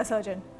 a surgeon?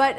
but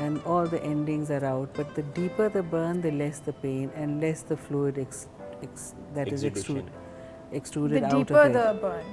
and all the endings are out, but the deeper the burn the less the pain and less the fluid that is extruded out of it. The deeper the burn,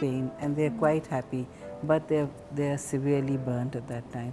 pain and they are quite happy, but they are severely burnt at that time.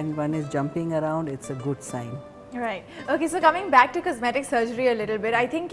and one is jumping around, it's a good sign. Right. Okay, so coming back to cosmetic surgery a little bit, I think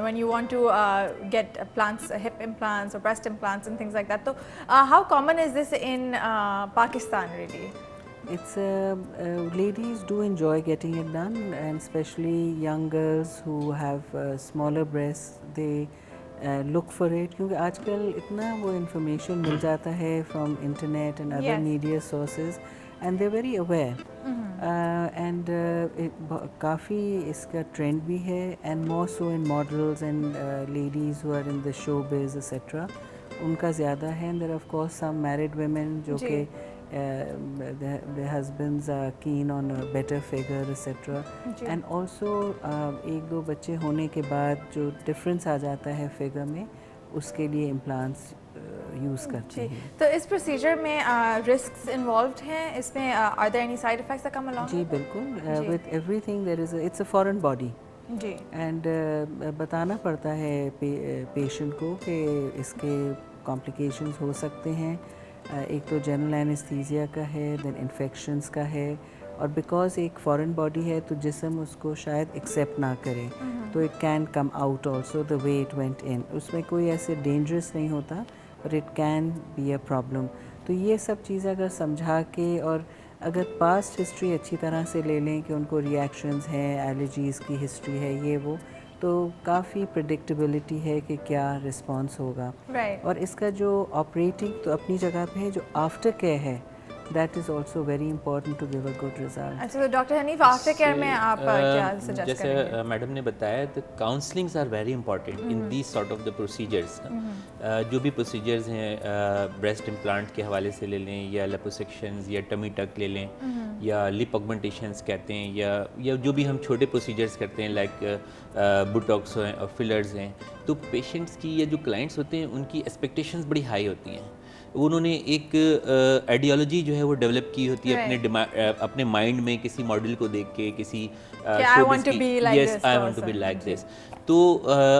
when you want to get implants, hip implants or breast implants and things like that. So how common is this in Pakistan really? It's ladies do enjoy getting it done, and especially young girls who have smaller breasts, they look for it, کیونکہ آج کل اتنا وہ information مل جاتا ہے from internet and other media sources and they very aware and کافی اس کا ٹرینڈ بھی ہے and more so in models and ladies who are in the show biz etcetera ان کا زیادہ ہے. And there of course some married women جو کہ their husbands are keen on a better figure etc. and also ایک دو بچے ہونے کے بعد جو ڈفرینس آ جاتا ہے فگر میں اس کے لیے امپلانٹس یوز کرتے ہیں. تو اس پروسیجر میں رسکس انوالوڈ ہیں اس میں, are there any side effects that come along? جی بالکل, with everything there is it's a foreign body جی اینڈ بتانا پڑتا ہے پیشنٹ کو کہ اس کے کمپلیکیشنز ہو سکتے ہیں. ایک تو جنرل اینستھیزیا کا ہے, دین انفیکشنز کا ہے, اور بیکاز ایک فارن باڈی ہے تو جسم اس کو شاید ایکسیپٹ نہ کرے تو it can come out also the way it went in. اس میں کوئی ایسے ڈینجرس نہیں ہوتا but it can be a problem. تو یہ سب چیزیں اگر سمجھا کے اور اگر پاسٹ ہسٹری اچھی طرح سے لے لیں کہ ان کو ریئیکشنز ہیں, الرجیز کی ہسٹری ہے, یہ وہ, تو کافی پریڈکٹیبلٹی ہے کہ کیا رسپانس ہوگا. اور اس کا جو آپریٹنگ تو اپنی جگہ پہ ہے, جو آفٹر کیئر ہے that is also very important to give a good result. اچھا ڈاکٹر حنیف, آفٹر کیئر میں آپ کیا سجیسٹ کریں گے؟ جیسے میڈم نے بتایا تو counsellings are very important in these sort of the procedures. جو بھی پروسیجرز ہیں بریسٹ امپلانٹ کے حوالے سے لے لیں, یا لیپوسیکشنز, یا ٹمی ٹک لے لیں, یا لپ آگمنٹیشنز کہتے ہیں, یا جو بھی ہم چھوٹے پروسیجرز کرتے ہیں لائک بوٹاکس ہیں اور فلرز ہیں, تو پیشنٹس کی یا جو کلائنٹس ہوتے ہیں ان کی ایکسپیکٹیشنز بڑی ہائی ہوتی ہیں. انہوں نے ایک آئیڈیالوجی جو ہے وہ ڈیولپ کی ہوتی ہے اپنے مائنڈ میں کسی ماڈل کو دیکھ کے, کسی I want to be like this. تو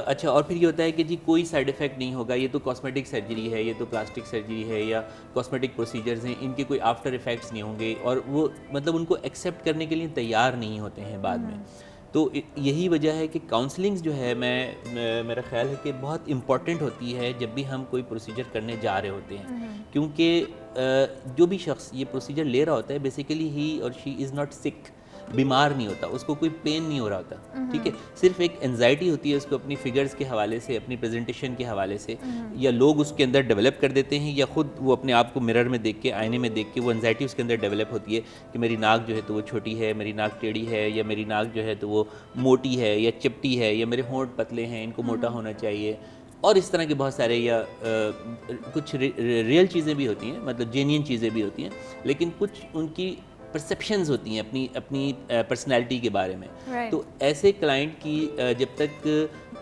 اچھا, اور پھر یہ ہوتا ہے کہ جی کوئی سائڈ افیکٹ نہیں ہوگا, یہ تو کاسمیٹک سرجری ہے, یہ تو پلاسٹک سرجری ہے, یا کاسمیٹک پروسیجرز ہیں, ان کے کوئی آفٹر افیکٹس نہیں ہوں گے, اور وہ مطلب ان کو ایکسیپٹ کرنے کے لیے تیار نہیں ہوتے ہیں بعد میں. تو یہی وجہ ہے کہ کاؤنسلنگز جو ہے میرا خیال ہے کہ بہت امپورٹنٹ ہوتی ہے جب بھی ہم کوئی پروسیجر کرنے جا رہے ہوتے ہیں, کیونکہ جو بھی شخص یہ پروسیجر لے رہا ہوتا ہے بیسیکلی ہی اور شی از ناٹ سک, بیمار نہیں ہوتا, اس کو کوئی پین نہیں ہو رہا ہوتا, ٹھیک ہے, صرف ایک انزائٹی ہوتی ہے اس کو اپنی فگرز کے حوالے سے, اپنی پریزنٹیشن کے حوالے سے, یا لوگ اس کے اندر ڈیولپ کر دیتے ہیں, یا خود وہ اپنے آپ کو مرر میں دیکھ کے, آئینے میں دیکھ کے وہ انزائٹی اس کے اندر ڈیولپ ہوتی ہے کہ میری ناک جو ہے تو وہ چھوٹی ہے, میری ناک ٹیڑھی ہے, یا میری ناک جو ہے تو وہ موٹی ہے یا چپٹی ہے, یا میرے ہونٹ پتلے ہیں, ان کو موٹا ہونا چاہیے, اور اس طرح کے بہت سارے, یا کچھ ریئل چیزیں بھی ہوتی ہیں, مطلب جینین چیزیں بھی ہوتی ہیں, لیکن کچھ ان کی پرسیپشنز ہوتی ہیں اپنی پرسنالٹی کے بارے میں. تو ایسے کلائنٹ کی جب تک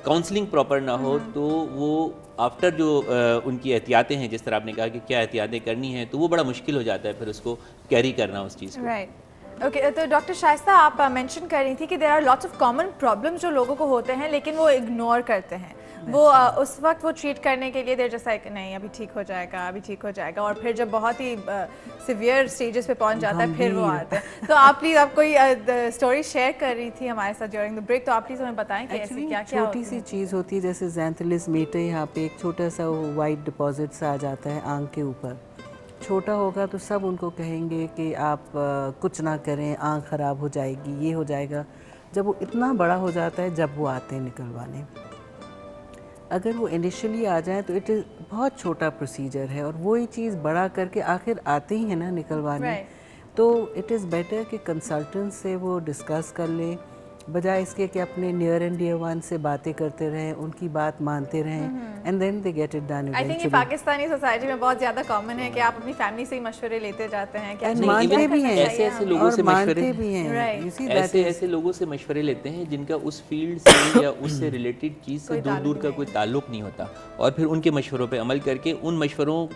کاؤنسلنگ پراپر نہ ہو تو وہ آفٹر جو ان کی احتیاطیں ہیں, جس طرح آپ نے کہا کہ کیا احتیاطیں کرنی ہیں, تو وہ بڑا مشکل ہو جاتا ہے پھر اس کو کیری کرنا اس چیز کو. اوکے, تو ڈاکٹر شائستہ آپ مینشن کر رہی تھی کہ there are lots of common problems جو لوگوں کو ہوتے ہیں لیکن وہ اگنور کرتے ہیں, وہ اس وقت وہ ٹریٹ کرنے کے لیے دیر جیسا نہیں ابھی ٹھیک ہو جائے گا, ابھی ٹھیک ہو جائے گا, اور پھر جب بہت ہی سیویئر اسٹیجز پہ پہنچ جاتا ہے پھر وہ آتے ہیں. تو آپ پلیز, آپ کوئی اسٹوری شیئر کر رہی تھی ہمارے ساتھ ڈیورنگ دا بریک, تو آپ پلیز ہمیں بتائیں کہ ایسی کیا کیا چھوٹی سی چیز ہوتی ہے, جیسے زینتھلس میٹر, یہاں پہ ایک چھوٹا سا وائٹ ڈپازٹ سا آ جاتا ہے آنکھ کے اوپر. چھوٹا ہوگا تو سب ان کو کہیں گے کہ آپ کچھ نہ کریں, آنکھ خراب ہو جائے گی, یہ ہو جائے گا. جب وہ اتنا بڑا ہو جاتا ہے, جب وہ آتے ہیں نکلوانے, اگر وہ انیشلی آ جائیں تو بہت چھوٹا پروسیجر ہے, اور وہی چیز بڑا کر کے آخر آتے ہی ہیں نا نکلوانے. تو اٹ از بیٹر کہ کنسلٹنٹ سے وہ ڈسکس کر لیں, بجائے اس کے کہ اپنے نیئر اینڈ ڈیئر ون سے باتیں کرتے رہیں, ان کی بات مانتے رہیں, and then they get it done. I think یہ پاکستانی سوسائٹی میں بہت زیادہ کامن ہے کہ آپ اپنی فیملی سے ہی مشورے لیتے جاتے ہیں, مانتے بھی ہیں, ایسے لوگوں سے مشورے بھی ہیں, ایسے لوگوں سے مشورے لیتے ہیں جن کا اس فیلڈ سے یا اس سے ریلیٹڈ چیز سے دور کا کوئی تعلق نہیں ہوتا, اور پھر ان کے مشوروں پہ عمل کر کے ان مشوروں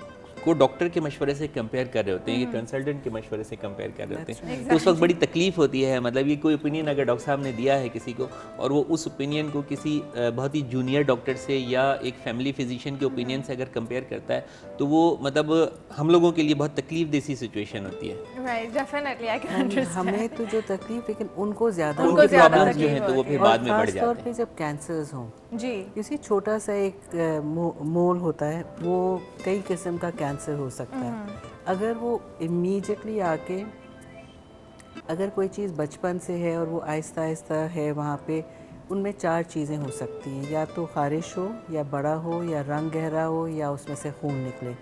کو ڈاکٹر کے مشورے سے کمپیئر کر رہے ہوتے ہیں, یہ کنسلٹنٹ کے مشورے سے کمپیئر کر رہے ہوتے ہیں, تو اس وقت بڑی تکلیف ہوتی ہے. مطلب یہ کوئی اوپینین اگر ڈاکٹر صاحب نے دیا ہے کسی کو اور وہ اس اوپینین کو کسی بہت ہی جونیئر ڈاکٹر سے یا ایک فیملی فزیشین کے اوپینین سے اگر کمپیئر کرتا ہے تو وہ مطلب ہم لوگوں کے لیے بہت تکلیف دہ سی سچویشن ہوتی ہے. ہمیں تو جو تکلیف, لیکن ان کو زیادہ پرابلمز جو ہیں تو وہ پھر بعد میں بڑھ خاص طور جاتے پہ ہیں. جب کینسرز ہوں, جی کسی چھوٹا سا ایک مول ہوتا ہے, وہ کئی قسم کا کینسر ہو سکتا ہے. اگر وہ امیجیٹلی آ کے اگر کوئی چیز بچپن سے ہے اور وہ آہستہ آہستہ ہے وہاں پہ, ان میں 4 چیزیں ہو سکتی ہیں, یا تو خارش ہو, یا بڑا ہو, یا رنگ گہرا ہو, یا اس میں سے خون نکلے.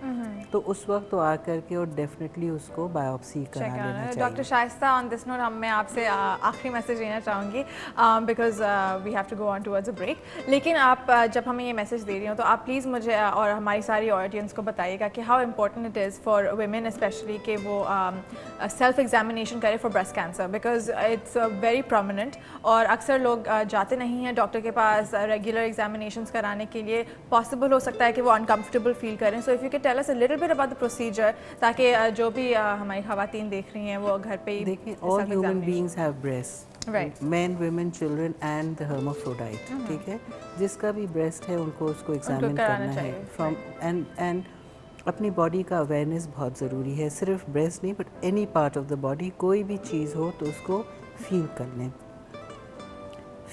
تو اس وقت تو آ کر کے اور ڈیفینیٹلی اس کو بایوپسی کرا لینا چاہیے. Doctor Shaista, on this note میں آپ سے آخری میسج دینا چاہوں گی because we have to go on towards a break. لیکن آپ جب ہمیں یہ میسج دے رہی ہوں تو آپ پلیز مجھے اور ہماری ساری آڈینس کو بتائیے گا کہ how important it is for women especially کہ وہ سیلف ایگزامینیشن کرے for breast cancer, because it's very prominent, اور اکثر لوگ جاتے نہیں ہیں ڈاکٹر کے پاس ریگولر ایگزامینیشنس کرانے کے لیے. پاسبل ہو سکتا ہے کہ وہ انکمفرٹیبل فیل کریں. So if you can tell us a little bit about the procedure, تاکہ جو بھی ہماری خواتین دیکھ رہی ہیں وہ گھر پہ ہی. دیکھیں, all human beings have breasts, men, women, children and the hermaphrodite. ٹھیک ہے, جس کا بھی breast ہے ان کو اس کو ایگزامن کرنا ہے. and اپنی باڈی کا اویئرنیس بہت ضروری ہے, صرف breast نہیں but any part of the body, کوئی بھی چیز ہو تو اس کو فیل کر لیں.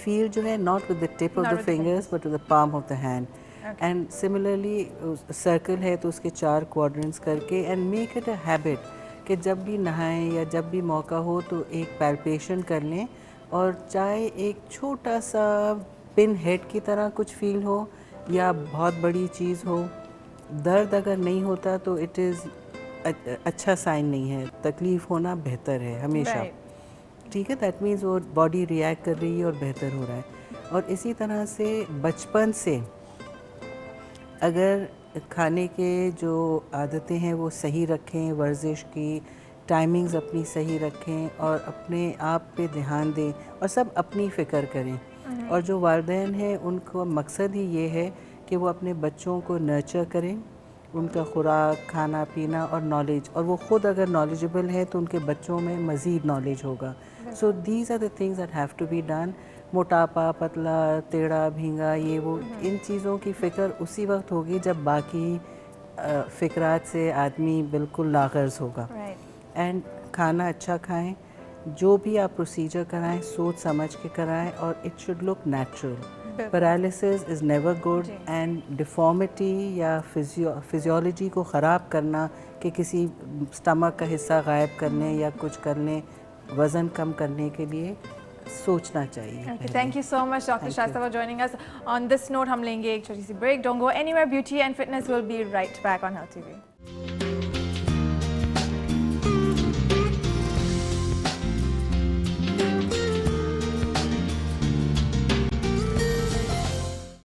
فیل جو ہے not with the tip of the fingers but with the palm of the hand. And similarly circle ہے تو اس کے 4 quadrants کر کے, and make it a habit کہ جب بھی نہائیں یا جب بھی موقع ہو تو ایک palpation کر لیں, اور چاہے ایک چھوٹا سا پن ہیڈ کی طرح کچھ فیل ہو یا بہت بڑی چیز ہو, درد اگر نہیں ہوتا تو اٹ از اچھا سائن نہیں ہے, تکلیف ہونا بہتر ہے ہمیشہ. ٹھیک ہے, دیٹ مینس وہ باڈی ریئیکٹ کر رہی ہے اور بہتر ہو رہا ہے. اور اسی طرح سے بچپن سے اگر کھانے کے جو عادتیں ہیں وہ صحیح رکھیں, ورزش کی ٹائمنگز اپنی صحیح رکھیں, اور اپنے آپ پہ دھیان دیں, اور سب اپنی فکر کریں. اور جو والدین ہیں ان کو مقصد ہی یہ ہے کہ وہ اپنے بچوں کو نرچر کریں, ان کا خوراک, کھانا پینا اور نالج, اور وہ خود اگر نالجبل ہے تو ان کے بچوں میں مزید نالج ہوگا. So these are the things that have to be done. موٹاپا, پتلا, ٹیڑھا, بھینگا, یہ وہ, ان چیزوں کی فکر اسی وقت ہوگی جب باقی فکرات سے آدمی بالکل لاغرض ہوگا. اینڈ کھانا اچھا کھائیں, جو بھی آپ پروسیجر کرائیں سوچ سمجھ کے کرائیں, اور it should look natural. Paralysis is never good, and deformity یا فزیولوجی کو خراب کرنا کہ کسی اسٹمک کا حصہ غائب کرنے یا کچھ کرنے, وزن کم کرنے کے لیے سوچنا چاہیے. Thank you so much doctor Shaista for joining us. On this note ہم لیں گے ایک چھوٹی سی break. Don't go anywhere. Beauty and fitness will be right back on health T we.